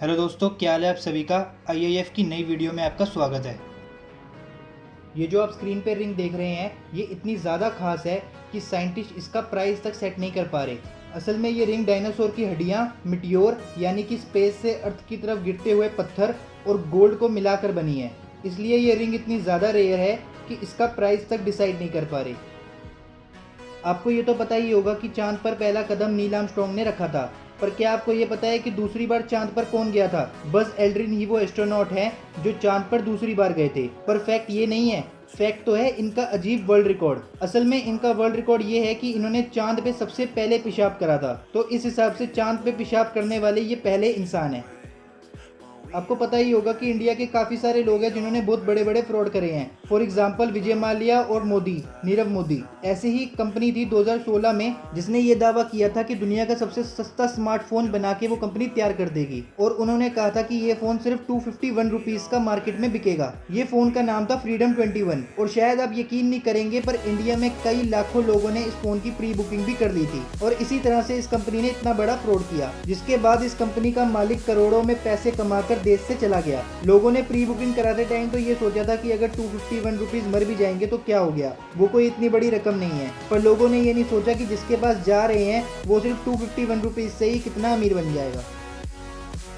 Hello दोस्तों, क्या हाल है आप सभी का। आईआईएफ की नई वीडियो में आपका स्वागत है। ये जो आप स्क्रीन पे रिंग देख रहे हैं, ये इतनी ज़्यादा खास है कि साइंटिस्ट इसका प्राइस तक सेट नहीं कर पा रहे। असल में ये रिंग डायनासोर की हड्डियाँ, मिटियोर यानी कि स्पेस से अर्थ की तरफ गिरते हुए पत्थर और गोल्ड को मिलाकर बनी है। इसलिए ये रिंग इतनी ज़्यादा रेयर है कि इसका प्राइस तक डिसाइड नहीं कर पा रहे। आपको ये तो पता ही होगा कि चांद पर पहला कदम नील आर्मस्ट्रॉन्ग ने रखा था, पर क्या आपको ये पता है कि दूसरी बार चांद पर कौन गया था? बस एल्ड्रिन ही वो एस्ट्रोनॉट हैं जो चांद पर दूसरी बार गए थे। पर फैक्ट ये नहीं है, फैक्ट तो है इनका अजीब वर्ल्ड रिकॉर्ड। असल में इनका वर्ल्ड रिकॉर्ड ये है कि इन्होंने चांद पे सबसे पहले पेशाब करा था, तो इस हिसाब से चांद पे पेशाब करने वाले ये पहले इंसान हैं। आपको पता ही होगा कि इंडिया के काफ़ी सारे लोग हैं जिन्होंने बहुत बड़े बड़े फ्रॉड करे हैं। फॉर एग्जांपल विजय माल्या और मोदी, नीरव मोदी। ऐसे ही कंपनी थी 2016 में जिसने ये दावा किया था कि दुनिया का सबसे सस्ता स्मार्टफोन बना के वो कंपनी तैयार कर देगी, और उन्होंने कहा था कि ये फ़ोन सिर्फ 251 रुपीज़ का मार्केट में बिकेगा। ये फ़ोन का नाम था फ्रीडम 21। और शायद आप यकीन नहीं करेंगे, पर इंडिया में कई लाखों लोगों ने इस फ़ोन की प्री बुकिंग भी कर ली थी, और इसी तरह से इस कंपनी ने इतना बड़ा फ्रॉड किया, जिसके बाद इस कंपनी का मालिक करोड़ों में पैसे कमाकर देश से चला गया। लोगों ने प्री बुकिंग कराते टाइम तो ये सोचा था कि अगर 251 रुपीज़ मर भी जाएंगे तो क्या हो गया, वो कोई इतनी बड़ी रकम नहीं है। पर लोगों ने ये नहीं सोचा कि जिसके पास जा रहे हैं वो सिर्फ 251 रुपीज़ से ही कितना अमीर बन जाएगा।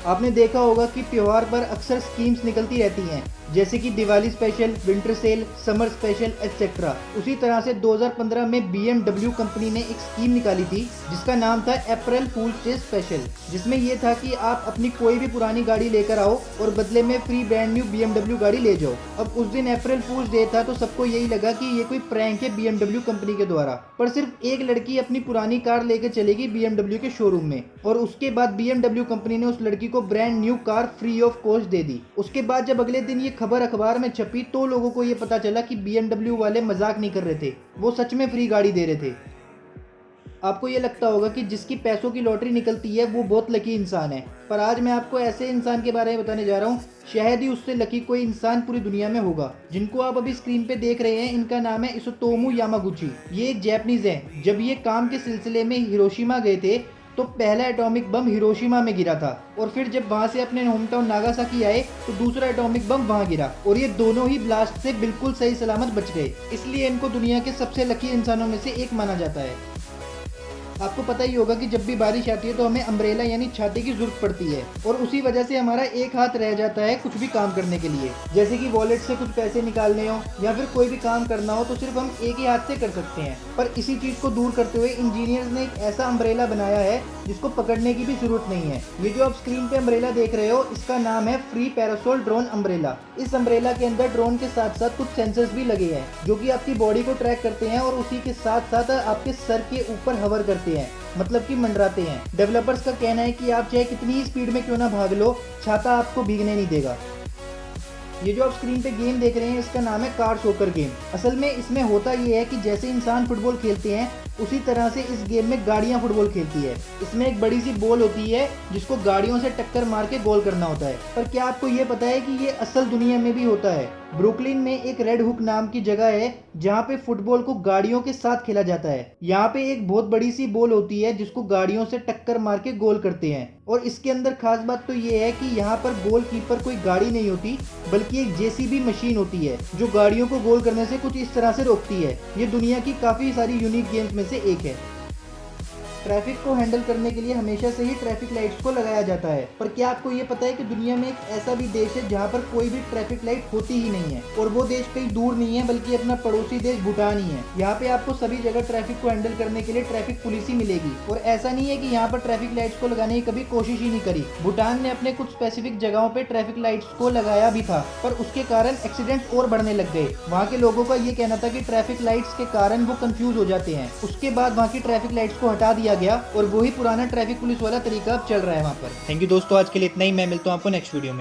आपने देखा होगा कि त्योहार पर अक्सर स्कीम्स निकलती रहती हैं, जैसे कि Diwali special, winter sale, summer special etcetera. उसी तरह से 2015 में BMW कंपनी ने एक स्कीम निकाली थी जिसका नाम था अप्रैल फूल्स डे स्पेशल, जिसमें यह था कि आप अपनी कोई भी पुरानी गाड़ी लेकर आओ और बदले में फ्री ब्रांड न्यू BMW गाड़ी ले जाओ। अब उस दिन अप्रैल फूल्स डे था तो सबको यही लगा कि ये कोई प्रैंक है BMW कंपनी के द्वारा। पर सिर्फ एक लड़की अपनी पुरानी कार लेकर चलेगी BMW के शोरूम में, और उसके बाद BMW कंपनी ने उस लड़की को brand new car free of cost दे दी। उसके बाद जब अगले दिन ये खबर अखबार में छपी तो लोगों को ये पता चला कि BMW वाले मजाक नहीं कर रहे थे, वो सच में फ्री गाड़ी दे रहे थे। आपको ये लगता होगा कि जिसकी पैसों की लॉटरी निकलती है वो बहुत लकी इंसान है, पर आज मैं आपको ऐसे इंसान के बारे में बताने जा रहा हूँ, शायद ही उससे लकी कोई इंसान पूरी दुनिया में होगा। जिनको आप अभी स्क्रीन पे देख रहे हैं, इनका नाम है इसोतोमू यामागुची। ये एक जैपनीज है। जब ये काम के सिलसिले में हिरोशिमा गए थे तो पहला एटॉमिक बम हिरोशिमा में गिरा था, और फिर जब वहां से अपने होम टाउन नागासाकी आए तो दूसरा एटॉमिक बम वहां गिरा, और ये दोनों ही ब्लास्ट से बिल्कुल सही सलामत बच गए। इसलिए इनको दुनिया के सबसे लकी इंसानों में से एक माना जाता है। आपको पता ही होगा कि जब भी बारिश आती है तो हमें अम्ब्रेला यानी छाते की जरूरत पड़ती है, और उसी वजह से हमारा एक हाथ रह जाता है कुछ भी काम करने के लिए। जैसे कि वॉलेट से कुछ पैसे निकालने हो या फिर कोई भी काम करना हो तो सिर्फ हम एक ही हाथ से कर सकते हैं। पर इसी चीज को दूर करते हुए इंजीनियर्स ने एक ऐसा अम्ब्रेला बनाया है जिसको पकड़ने की भी जरूरत नहीं है। ये जो आप स्क्रीन पे अम्ब्रेला देख रहे हो, इसका नाम है फ्री पैरासोल ड्रोन अम्ब्रेला। इस अम्ब्रेला के अंदर ड्रोन के साथ साथ कुछ सेंसर्स भी लगे हैं जो कि आपकी बॉडी को ट्रैक करते हैं, और उसी के साथ साथ आपके सर के ऊपर हवर करते हैं, मतलब कि मंडराते हैं। डेवलपर्स का कहना है कि आप चाहे कितनी ही स्पीड में क्यों ना भाग लो, छाता आपको भीगने नहीं देगा। ये जो आप स्क्रीन पे गेम देख रहे हैं, इसका नाम है कार सोकर गेम। असल में इसमें होता ये है कि जैसे इंसान फुटबॉल खेलते हैं उसी तरह से इस गेम में गाड़ियां फुटबॉल खेलती है। इसमें एक बड़ी सी बॉल होती है जिसको गाड़ियों से टक्कर मार के गोल करना होता है। पर क्या आपको ये पता है कि ये असल दुनिया में भी होता है? ब्रुकलिन में एक रेड हुक नाम की जगह है जहाँ पे फुटबॉल को गाड़ियों के साथ खेला जाता है। यहाँ पे एक बहुत बड़ी सी बॉल होती है जिसको गाड़ियों से टक्कर मार के गोल करते हैं, और इसके अंदर खास बात तो ये है कि यहाँ पर गोलकीपर कोई गाड़ी नहीं होती, बल्कि एक जेसीबी मशीन होती है जो गाड़ियों को गोल करने से कुछ इस तरह से रोकती है। ये दुनिया की काफी सारी यूनिक गेम्स में से एक है। ट्रैफिक को हैंडल करने के लिए हमेशा से ही ट्रैफिक लाइट्स को लगाया जाता है, पर क्या आपको ये पता है कि दुनिया में एक ऐसा भी देश है जहाँ पर कोई भी ट्रैफिक लाइट होती ही नहीं है, और वो देश कहीं दूर नहीं है बल्कि अपना पड़ोसी देश भूटान ही है। यहाँ पे आपको सभी जगह ट्रैफिक को हैंडल करने के लिए ट्रैफिक पुलिस ही मिलेगी, और ऐसा नहीं है कि यहाँ पर ट्रैफिक लाइट्स को लगाने की कभी कोशिश ही नहीं करी। भूटान ने अपने कुछ स्पेसिफिक जगहों पे ट्रैफिक लाइट्स को लगाया भी था, पर उसके कारण एक्सीडेंट्स और बढ़ने लग गए। वहाँ के लोगों का ये कहना था कि ट्रैफिक लाइट्स के कारण वो कंफ्यूज हो जाते हैं। उसके बाद वहाँ की ट्रैफिक लाइट्स को हटा दिया गया और वही पुराना ट्रैफिक पुलिस वाला तरीका अब चल रहा है वहाँ पर। थैंक यू दोस्तों, आज के लिए इतना ही। मैं मिलता हूँ आपको नेक्स्ट वीडियो में।